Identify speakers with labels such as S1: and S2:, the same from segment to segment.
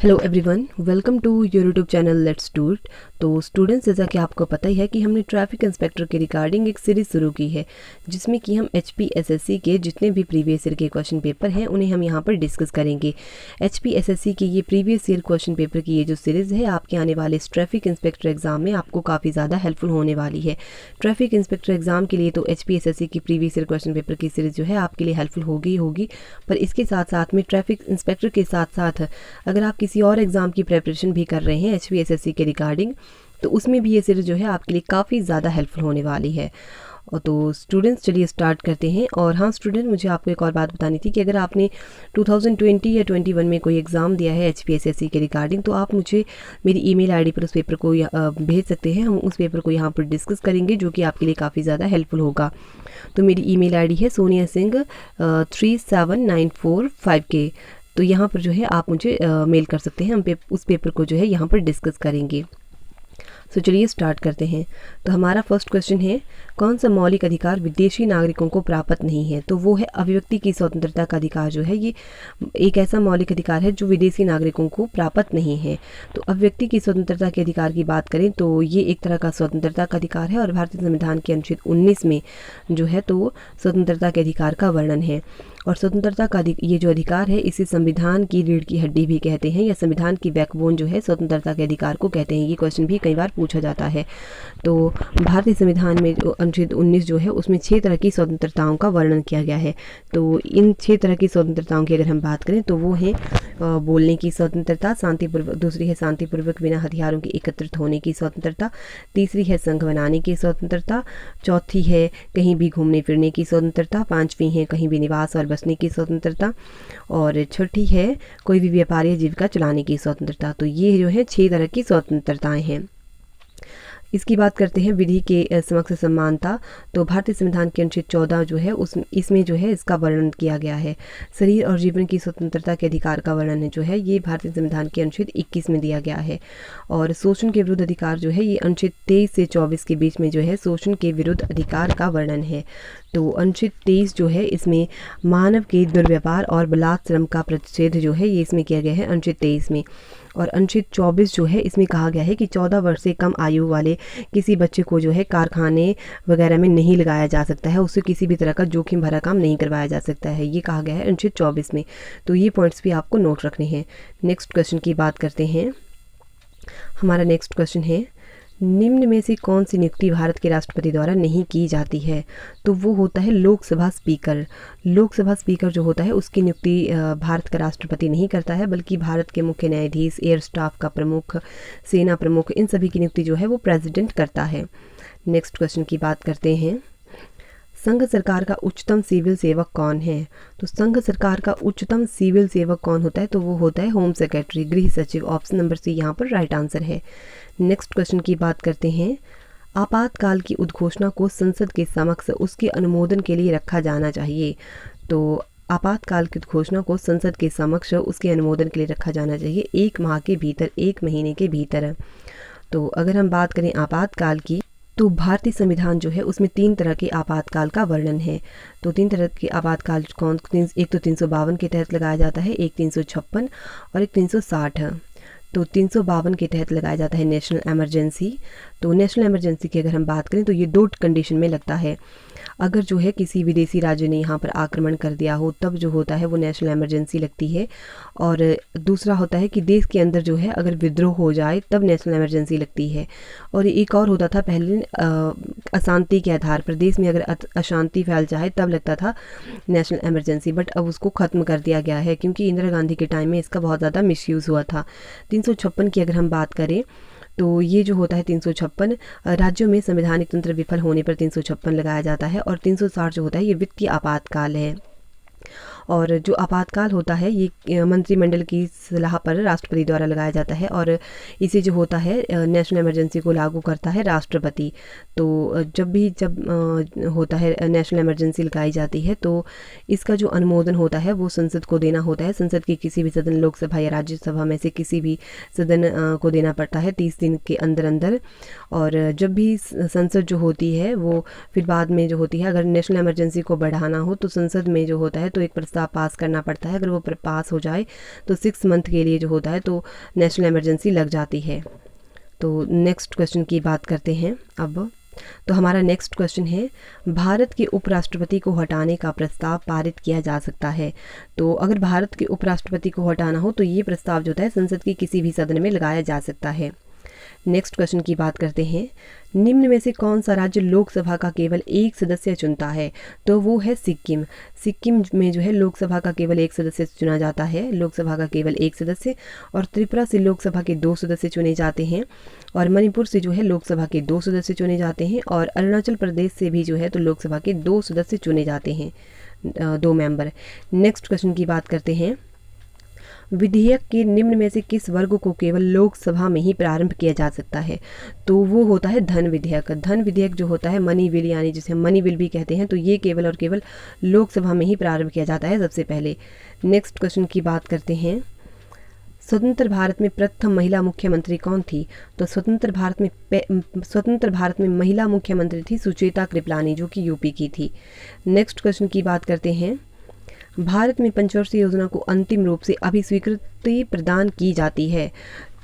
S1: Hello everyone, welcome to your YouTube channel let's do it. तो students, जैसा कि आपको पता ही है कि हमने ट्रैफिक इंस्पेक्टर के रिगार्डिंग एक सीरीज़ शुरू की है जिसमें कि हम HPSSC के जितने भी प्रीवियस ईयर के क्वेश्चन पेपर हैं उन्हें हम यहाँ पर डिस्कस करेंगे। HPSSC के ये प्रीवियस ईयर क्वेश्चन पेपर की ये जो सीरीज़ है आपके आने वाले इस ट्रैफिक इंस्पेक्टर एग्जाम में आपको काफ़ी ज़्यादा हेल्पफुल होने वाली है। ट्रैफिक इंस्पेक्टर एग्जाम के लिए तो HPSSC की प्रीवियस ईयर क्वेश्चन पेपर की सीरीज़ जो है आपके लिए हेल्पफुल होगी, पर इसके साथ साथ में ट्रैफिक इंस्पेक्टर के साथ साथ अगर आप किसी और एग्ज़ाम की प्रिपरेशन भी कर रहे हैं HPSSC के रिगार्डिंग, तो उसमें भी ये सीरीज़ जो है आपके लिए काफ़ी ज़्यादा हेल्पफुल होने वाली है। और तो स्टूडेंट्स, चलिए स्टार्ट करते हैं। और हाँ स्टूडेंट, मुझे आपको एक और बात बतानी थी कि अगर आपने 2020 या 21 में कोई एग्ज़ाम दिया है HPSSC के रिगार्डिंग, तो आप मुझे मेरी ईमेल आईडी पर उस पेपर को भेज सकते हैं। हम उस पेपर को यहाँ पर डिस्कस करेंगे जो कि आपके लिए काफ़ी ज़्यादा हेल्पफुल होगा। तो मेरी ईमेल आईडी है soniasingh37945K। तो यहाँ पर जो है आप मुझे मेल कर सकते हैं। हम उस पेपर को जो है यहाँ पर डिस्कस करेंगे। तो चलिए स्टार्ट करते हैं। तो हमारा फर्स्ट क्वेश्चन है, कौन सा मौलिक अधिकार विदेशी नागरिकों को प्राप्त नहीं है? तो वो है अभिव्यक्ति की स्वतंत्रता का अधिकार। जो है ये एक ऐसा मौलिक अधिकार है जो विदेशी नागरिकों को प्राप्त नहीं है। तो अभिव्यक्ति की स्वतंत्रता के अधिकार की बात करें तो ये एक तरह का स्वतंत्रता का अधिकार है और भारतीय संविधान के अनुच्छेद 19 में जो है तो स्वतंत्रता के अधिकार का वर्णन है। और स्वतंत्रता का ये जो अधिकार है इसे संविधान की रीढ़ की हड्डी भी कहते हैं या संविधान की बैकबोन जो है स्वतंत्रता के अधिकार को कहते हैं। ये क्वेश्चन भी कई बार पूछा जाता है। तो भारतीय संविधान में जो अनुच्छेद 19 जो है उसमें 6 तरह की स्वतंत्रताओं का वर्णन किया गया है। तो इन 6 तरह की स्वतंत्रताओं की अगर हम बात करें तो वो हैं बोलने की स्वतंत्रता, शांतिपूर्वक, दूसरी है शांतिपूर्वक बिना हथियारों के एकत्रित होने की स्वतंत्रता, तीसरी है संघ बनाने की स्वतंत्रता, चौथी है कहीं भी घूमने फिरने की स्वतंत्रता, पांचवी है कहीं भी निवास और बसने की स्वतंत्रता, और छठी है कोई भी व्यापार या जीविका चलाने की स्वतंत्रता। तो ये जो है 6 तरह की स्वतंत्रताएं हैं। इसकी बात करते हैं विधि के समक्ष समानता। तो भारतीय संविधान के अनुच्छेद 14 जो है इसमें जो है इसका वर्णन किया गया है। शरीर और जीवन की स्वतंत्रता के अधिकार का वर्णन जो है ये भारतीय संविधान के अनुच्छेद 21 में दिया गया है। और शोषण के विरुद्ध अधिकार जो है ये अनुच्छेद 23 से 24 के बीच में जो है शोषण के विरुद्ध अधिकार का वर्णन है। तो अनुच्छेद 23 जो है इसमें मानव के दुर्व्यवहार और बलात् श्रम का प्रतिषेध जो है ये इसमें किया गया है अनुच्छेद 23 में। और अनुच्छेद 24 जो है इसमें कहा गया है कि 14 वर्ष से कम आयु वाले किसी बच्चे को जो है कारखाने वगैरह में नहीं लगाया जा सकता है, उससे किसी भी तरह का जोखिम भरा काम नहीं करवाया जा सकता है। ये कहा गया है अनुच्छेद 24 में। तो ये पॉइंट्स भी आपको नोट रखने हैं। नेक्स्ट क्वेश्चन की बात करते हैं। हमारा नेक्स्ट क्वेश्चन है, निम्न में से कौन सी नियुक्ति भारत के राष्ट्रपति द्वारा नहीं की जाती है? तो वो होता है लोकसभा स्पीकर। लोकसभा स्पीकर जो होता है उसकी नियुक्ति भारत का राष्ट्रपति नहीं करता है, बल्कि भारत के मुख्य न्यायाधीश, एयर स्टाफ का प्रमुख, सेना प्रमुख, इन सभी की नियुक्ति जो है वो प्रेसिडेंट करता है। नेक्स्ट क्वेश्चन की बात करते हैं, संघ सरकार का उच्चतम सिविल सेवक कौन है? तो संघ सरकार का उच्चतम सिविल सेवक कौन होता है? तो वो होता है होम सेक्रेटरी, गृह सचिव। ऑप्शन नंबर सी यहाँ पर राइट आंसर है। नेक्स्ट क्वेश्चन की बात करते हैं, आपातकाल की उद्घोषणा को संसद के समक्ष उसके अनुमोदन के लिए रखा जाना चाहिए। तो आपातकाल की उद्घोषणा को संसद के समक्ष उसके अनुमोदन के लिए रखा जाना चाहिए 1 माह के भीतर, 1 महीने के भीतर। तो अगर हम बात करें आपातकाल की, तो भारतीय संविधान जो है उसमें 3 तरह के आपातकाल का वर्णन है। तो 3 तरह के आपातकाल कौन? एक तो 352 के तहत लगाया जाता है, एक 356 और एक 360। तो 352 के तहत लगाया जाता है नेशनल इमरजेंसी। तो नेशनल इमरजेंसी की अगर हम बात करें तो ये 2 कंडीशन में लगता है। अगर जो है किसी विदेशी राज्य ने यहाँ पर आक्रमण कर दिया हो तब जो होता है वो नेशनल इमरजेंसी लगती है। और दूसरा होता है कि देश के अंदर जो है अगर विद्रोह हो जाए तब नेशनल इमरजेंसी लगती है। और एक और होता था पहले अशांति के आधार पर, देश में अगर अशांति फैल जाए तब लगता था नेशनल इमरजेंसी, बट अब उसको ख़त्म कर दिया गया है क्योंकि इंदिरा गांधी के टाइम में इसका बहुत ज़्यादा मिसयूज़ हुआ था। 356 की अगर हम बात करें तो ये जो होता है 356 राज्यों में संवैधानिक तंत्र विफल होने पर 356 लगाया जाता है। और 360 जो होता है ये वित्तीय आपातकाल है। और जो आपातकाल होता है ये मंत्रिमंडल की सलाह पर राष्ट्रपति द्वारा लगाया जाता है और इसे जो होता है नेशनल इमरजेंसी को लागू करता है राष्ट्रपति। तो जब होता है नेशनल इमरजेंसी लगाई जाती है तो इसका जो अनुमोदन होता है वो संसद को देना होता है। संसद की किसी भी सदन, लोकसभा या राज्यसभा में से किसी भी सदन को देना पड़ता है 30 दिन के अंदर अंदर। और जब भी संसद जो होती है वो फिर बाद में जो होती है, अगर नेशनल इमरजेंसी को बढ़ाना हो तो संसद में जो होता है तो एक प्रस्ताव पास करना पड़ता है। अगर वो पास हो जाए तो 6 मंथ के लिए जो होता है तो नेशनल इमरजेंसी लग जाती है। तो नेक्स्ट क्वेश्चन की बात करते हैं अब। तो हमारा नेक्स्ट क्वेश्चन है, भारत के उपराष्ट्रपति को हटाने का प्रस्ताव पारित किया जा सकता है। तो अगर भारत के उपराष्ट्रपति को हटाना हो तो ये प्रस्ताव जो है संसद के किसी भी सदन में लगाया जा सकता है। नेक्स्ट क्वेश्चन की बात करते हैं, निम्न में से कौन सा राज्य लोकसभा का केवल एक सदस्य चुनता है? तो वो है सिक्किम। सिक्किम में जो है लोकसभा का केवल एक सदस्य चुना जाता है, लोकसभा का केवल एक सदस्य। और त्रिपुरा से लोकसभा के 2 सदस्य चुने जाते हैं, और मणिपुर से जो है लोकसभा के 2 सदस्य चुने जाते हैं, और अरुणाचल प्रदेश से भी जो है तो लोकसभा के 2 सदस्य चुने जाते हैं, 2 मेंबर। नेक्स्ट क्वेश्चन की बात करते हैं, विधेयक के निम्न में से किस वर्ग को केवल लोकसभा में ही प्रारंभ किया जा सकता है? तो वो होता है धन विधेयक। धन विधेयक जो होता है, मनी बिल, यानी जिसे हम मनी बिल भी कहते हैं, तो ये केवल और केवल लोकसभा में ही प्रारंभ किया जाता है सबसे पहले। नेक्स्ट क्वेश्चन की बात करते हैं, स्वतंत्र भारत में प्रथम महिला मुख्यमंत्री कौन थी? तो स्वतंत्र भारत में महिला मुख्यमंत्री थी सुचेता कृपलानी, जो कि यूपी की थी। नेक्स्ट क्वेश्चन की बात करते हैं, भारत में पंचवर्षीय योजना को अंतिम रूप से अभी स्वीकृति प्रदान की जाती है।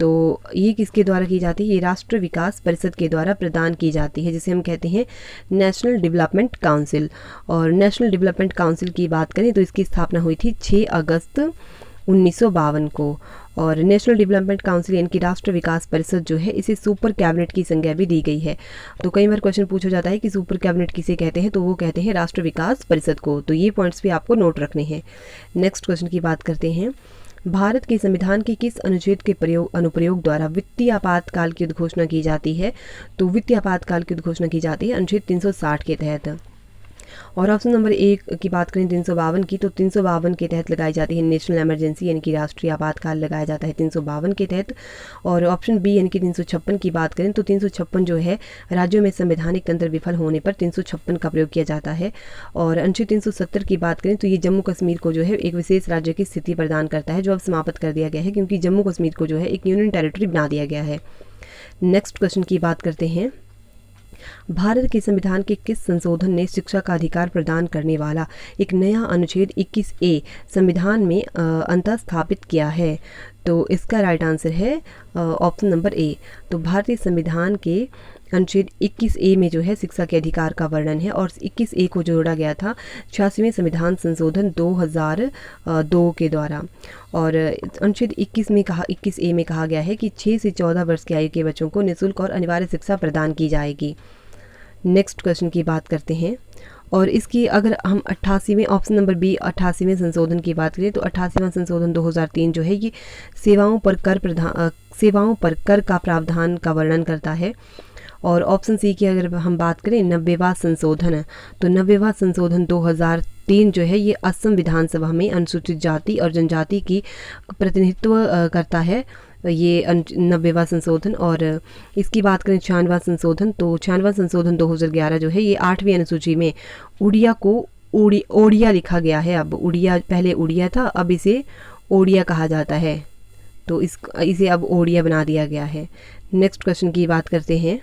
S1: तो ये किसके द्वारा की जाती है? ये राष्ट्र विकास परिषद के द्वारा प्रदान की जाती है, जिसे हम कहते हैं नेशनल डेवलपमेंट काउंसिल। और नेशनल डेवलपमेंट काउंसिल की बात करें तो इसकी स्थापना हुई थी 6 अगस्त 1952 को। और नेशनल डेवलपमेंट काउंसिल यानी कि राष्ट्र विकास परिषद जो है, इसे सुपर कैबिनेट की संज्ञा भी दी गई है। तो कई बार क्वेश्चन पूछा जाता है कि सुपर कैबिनेट किसे कहते हैं, तो वो कहते हैं राष्ट्र विकास परिषद को। तो ये पॉइंट्स भी आपको नोट रखने हैं। नेक्स्ट क्वेश्चन की बात करते हैं, भारत के संविधान के किस अनुच्छेद के अनुप्रयोग द्वारा वित्तीय आपातकाल की उद्घोषणा की जाती है? तो वित्तीय आपातकाल की उद्घोषणा की जाती है अनुच्छेद 360 के तहत। और ऑप्शन नंबर 1 की बात करें 352 की, तो 352 के तहत लगाई जाती है नेशनल इमरजेंसी, यानी कि राष्ट्रीय आपातकाल लगाया जाता है 352 के तहत। और ऑप्शन बी यानी कि 356 की बात करें तो 356 जो है राज्यों में संवैधानिक तंत्र विफल होने पर 356 का प्रयोग किया जाता है। और अनुच्छेद 370 की बात करें तो ये जम्मू कश्मीर को जो है एक विशेष राज्य की स्थिति प्रदान करता है, जो अब समाप्त कर दिया गया है, क्योंकि जम्मू कश्मीर को जो है एक यूनियन टेरिटरी बना दिया गया है। नेक्स्ट क्वेश्चन की बात करते हैं, भारत के संविधान के किस संशोधन ने शिक्षा का अधिकार प्रदान करने वाला एक नया अनुच्छेद 21A संविधान में अंतः स्थापित किया है? तो इसका राइट आंसर है ऑप्शन नंबर ए। तो भारतीय संविधान के अनुच्छेद 21A में जो है शिक्षा के अधिकार का वर्णन है, और 21A को जोड़ा गया था 86वें संविधान संशोधन 2002 के द्वारा। और अनुच्छेद 21A में कहा गया है कि 6 से 14 वर्ष की आयु के बच्चों को निःशुल्क और अनिवार्य शिक्षा प्रदान की जाएगी। नेक्स्ट क्वेश्चन की बात करते हैं, और इसकी अगर हम 88वें ऑप्शन नंबर बी 88वें संशोधन की बात करें तो 88वां संशोधन 2003 जो है ये सेवाओं पर कर का प्रावधान का वर्णन करता है। और ऑप्शन सी की अगर हम बात करें 90वां संशोधन, तो 90वां संशोधन 2003 जो है ये असम विधानसभा में अनुसूचित जाति और जनजाति की प्रतिनिधित्व करता है, ये 90वां संशोधन। और इसकी बात करें 96वां संशोधन, तो 96वां संशोधन 2011 जो है ये 8वीं अनुसूची में उड़िया को ओडिया लिखा गया है। अब उड़िया पहले उड़िया था, अब इसे ओडिया कहा जाता है, तो इसे अब ओडिया बना दिया गया है। नेक्स्ट क्वेश्चन की बात करते हैं,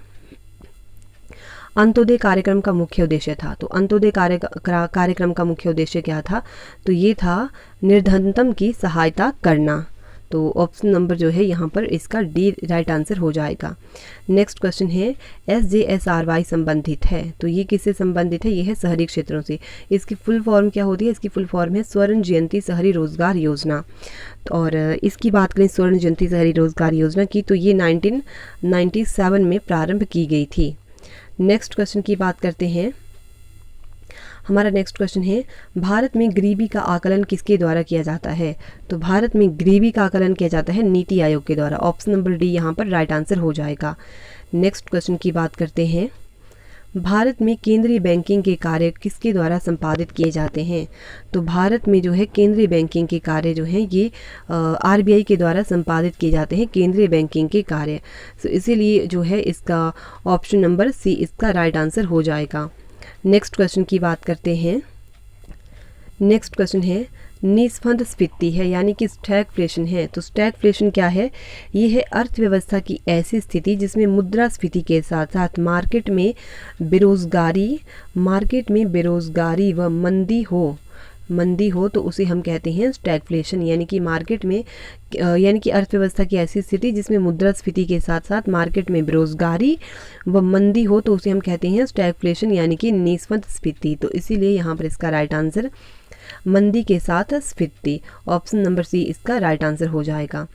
S1: अंत्योदय कार्यक्रम का मुख्य उद्देश्य था। तो अंत्योदय कार्यक्रम का मुख्य उद्देश्य क्या था? तो ये था निर्धनतम की सहायता करना। तो ऑप्शन नंबर जो है यहाँ पर इसका डी राइट आंसर हो जाएगा। नेक्स्ट क्वेश्चन है, SJSRY संबंधित है, तो ये किससे संबंधित है? ये है शहरी क्षेत्रों से। इसकी फुल फॉर्म क्या होती है? इसकी फुल फॉर्म है स्वर्ण जयंती शहरी रोजगार योजना। और इसकी बात करें स्वर्ण जयंती शहरी रोजगार योजना की, तो ये 1997 में प्रारंभ की गई थी। नेक्स्ट क्वेश्चन की बात करते हैं, हमारा नेक्स्ट क्वेश्चन है, भारत में गरीबी का आकलन किसके द्वारा किया जाता है? तो भारत में गरीबी का आकलन किया जाता है नीति आयोग के द्वारा। ऑप्शन नंबर डी यहाँ पर राइट आंसर हो जाएगा। नेक्स्ट क्वेश्चन की बात करते हैं, भारत में केंद्रीय बैंकिंग के कार्य किसके द्वारा संपादित किए जाते हैं? तो भारत में जो है केंद्रीय बैंकिंग के कार्य जो हैं ये RBI के द्वारा संपादित किए जाते हैं, केंद्रीय बैंकिंग के कार्य। तो इसीलिए जो है इसका ऑप्शन नंबर सी इसका राइट आंसर हो जाएगा। नेक्स्ट क्वेश्चन की बात करते हैं, नेक्स्ट क्वेश्चन है, निस्फंदस्फीति है यानी कि स्टैगफ्लेशन है। तो स्टैगफ्लेशन क्या है? ये है अर्थव्यवस्था की ऐसी स्थिति जिसमें मुद्रास्फीति के साथ साथ मार्केट में बेरोजगारी व मंदी हो। मंदी हो तो उसे हम कहते हैं स्टैगफ्लेशन, यानी कि मार्केट में यानी कि अर्थव्यवस्था की ऐसी स्थिति जिसमें मुद्रास्फीति के साथ साथ मार्केट में बेरोजगारी व मंदी हो तो उसे हम कहते हैं स्टैगफ्लेशन, यानी कि निस्वंत स्फीति। तो इसीलिए यहाँ पर इसका राइट आंसर मंदी के साथ स्फीति, ऑप्शन नंबर सी इसका राइट आंसर हो जाएगा।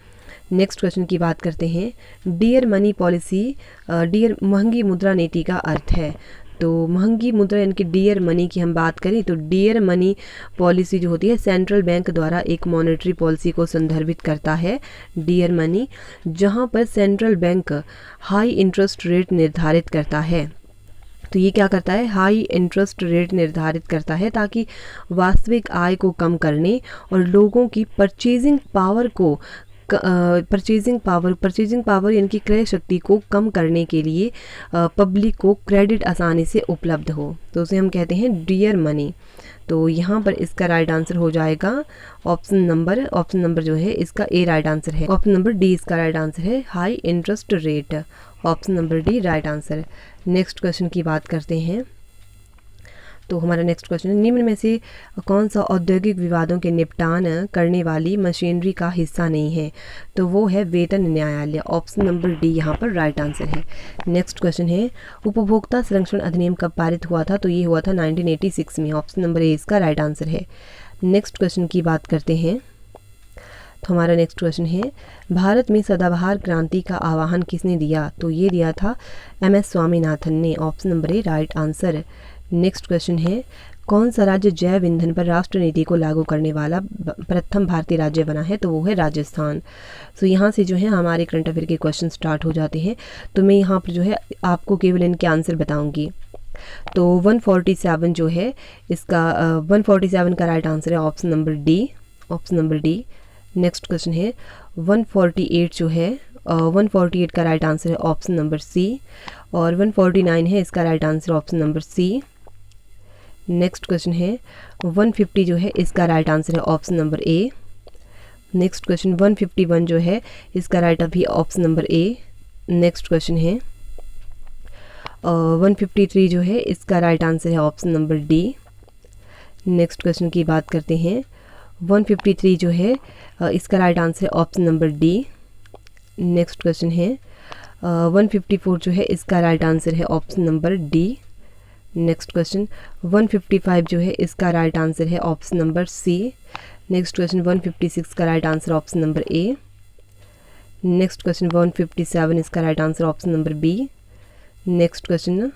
S1: नेक्स्ट क्वेश्चन की बात करते हैं। डियर मनी पॉलिसी, डियर महंगी मुद्रा नीति का अर्थ है। तो महंगी मुद्रा यानी कि डियर मनी की हम बात करें तो डियर मनी पॉलिसी जो होती है सेंट्रल बैंक द्वारा एक मॉनेटरी पॉलिसी को संदर्भित करता है, डियर मनी, जहां पर central bank high interest rate निर्धारित करता है। तो ये क्या करता है, हाई इंटरेस्ट रेट निर्धारित करता है ताकि वास्तविक आय को कम करने और लोगों की परचेजिंग पावर यानी कि क्रय शक्ति को कम करने के लिए पब्लिक को क्रेडिट आसानी से उपलब्ध हो, तो उसे हम कहते हैं डियर मनी। तो यहाँ पर इसका राइट आंसर हो जाएगा ऑप्शन नंबर जो है इसका ए राइट आंसर है, ऑप्शन नंबर डी इसका राइट आंसर है, high interest rate, option number D right answer. Next question की बात करते हैं। तो हमारा नेक्स्ट क्वेश्चन है, निम्न में से कौन सा औद्योगिक विवादों के निपटान करने वाली मशीनरी का हिस्सा नहीं है? तो वो है वेतन न्यायालय, ऑप्शन नंबर डी यहाँ पर राइट आंसर है। नेक्स्ट क्वेश्चन है, उपभोक्ता संरक्षण अधिनियम कब पारित हुआ था? तो ये हुआ था 1986 में, ऑप्शन नंबर ए इसका राइट आंसर है। नेक्स्ट क्वेश्चन की बात करते हैं। तो हमारा नेक्स्ट क्वेश्चन है, भारत में सदाबहार क्रांति का आह्वान किसने दिया? तो ये दिया था MS स्वामीनाथन ने, ऑप्शन नंबर ए राइट आंसर। नेक्स्ट क्वेश्चन है, कौन सा राज्य जैव ईंधन पर राष्ट्र नीति को लागू करने वाला प्रथम भारतीय राज्य बना है? तो वो है राजस्थान। तो यहाँ से जो है हमारे करंट अफेयर के क्वेश्चन स्टार्ट हो जाते हैं। तो मैं यहाँ पर जो है आपको केवल इनके आंसर बताऊँगी। तो 147 जो है इसका 147 का राइट आंसर है option number D, option number D. Next question है 148 जो है 148 का राइट आंसर है ऑप्शन नंबर सी, और 149 है इसका right answer option number C. Next question है 150 जो है इसका राइट आंसर है option number A. Next question 151 जो है इसका राइट भी option number A. Next question है 153 जो है इसका राइट आंसर है option number D. Next question की बात करते हैं। 153 जो है इसका राइट आंसर है option number D. Next question है 154 जो है इसका राइट आंसर है option number D. Next question 155 जो है इसका राइट आंसर है option number C. Next question 156 का right answer option number A. Next question 157 इसका right answer option number B. Next question,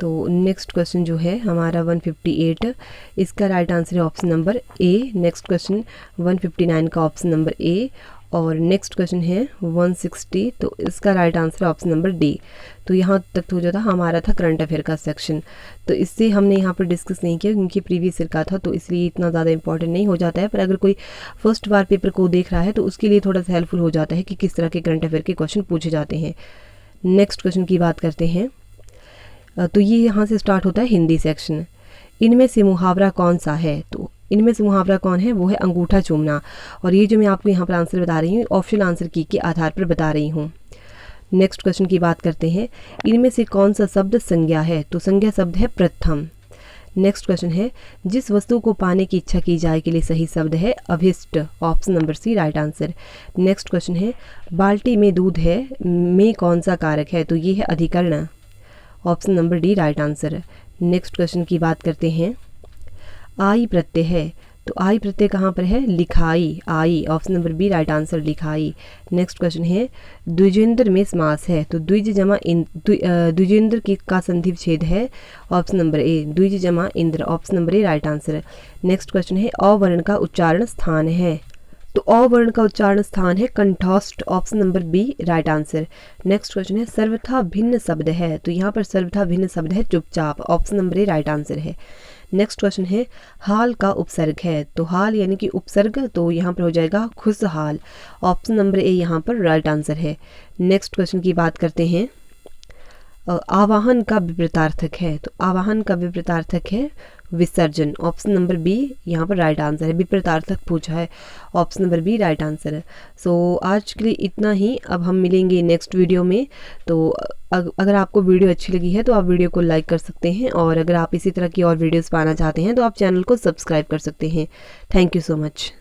S1: तो नेक्स्ट क्वेश्चन जो है हमारा 158 इसका राइट आंसर है option number A. Next question 159 का ऑप्शन नंबर ए, और नेक्स्ट क्वेश्चन है 160, तो इसका राइट आंसर है ऑप्शन नंबर डी। तो यहाँ तक हो जाता हमारा था करंट अफेयर का सेक्शन। तो इससे हमने यहाँ पर डिस्कस नहीं किया क्योंकि प्रीवियस ईयर का था, तो इसलिए इतना ज़्यादा इंपॉर्टेंट नहीं हो जाता है। पर अगर कोई फर्स्ट बार पेपर को देख रहा है तो उसके लिए थोड़ा सा हेल्पफुल हो जाता है कि किस तरह के करंट अफेयर के क्वेश्चन पूछे जाते हैं। नेक्स्ट क्वेश्चन की बात करते हैं। तो ये यहाँ से स्टार्ट होता है हिंदी सेक्शन। इनमें से मुहावरा कौन सा है? तो इनमें से मुहावरा कौन है? वो है अंगूठा चूमना। और ये जो मैं आपको यहाँ पर आंसर बता रही हूँ ऑप्शनल आंसर की के आधार पर बता रही हूँ। नेक्स्ट क्वेश्चन की बात करते हैं। इनमें से कौन सा शब्द संज्ञा है? तो संज्ञा शब्द है प्रथम। नेक्स्ट क्वेश्चन है, जिस वस्तु को पाने की इच्छा की जाए के लिए सही शब्द है अभिष्ट, option number C right answer. Next question है, बाल्टी में दूध है में कौन सा कारक है? तो ये है अधिकरण, option number D right answer. Next question की बात करते हैं। आई प्रत्यय है, तो आई प्रत्यय कहाँ पर है? लिखाई, आई, option number B right answer लिखाई। नेक्स्ट क्वेश्चन है, द्विजेंद्र में समास है, तो द्विज जमा द्विजेंद्र की का संधि विच्छेद है, ऑप्शन नंबर ए, द्विज जमा इंद्र, ऑप्शन नंबर ए राइट आंसर। नेक्स्ट क्वेश्चन है, अवर्ण का उच्चारण स्थान है, तो अवर्ण का उच्चारण स्थान है कंठस्थ, option number B right answer. Next question है, सर्वथा भिन्न शब्द है, तो यहाँ पर सर्वथा भिन्न शब्द है चुपचाप, ऑप्शन नंबर ए राइट आंसर है। नेक्स्ट क्वेश्चन है, हाल का उपसर्ग है, तो हाल यानी कि उपसर्ग, तो यहाँ पर हो जाएगा खुशहाल, ऑप्शन नंबर ए यहाँ पर राइट आंसर है। नेक्स्ट क्वेश्चन की बात करते हैं। आवाहन का विपरीतार्थक है, तो आवाहन का विपरीतार्थक है विसर्जन। ऑप्शन नंबर बी यहाँ पर राइट आंसर है। विपरीतार्थक पूछा है, option number B right answer है। सो आज के लिए इतना ही। अब हम मिलेंगे नेक्स्ट वीडियो में। तो अगर आपको वीडियो अच्छी लगी है तो आप वीडियो को लाइक कर सकते हैं, और अगर आप इसी तरह की और वीडियोस पाना चाहते हैं तो आप चैनल को सब्सक्राइब कर सकते हैं। Thank you so much.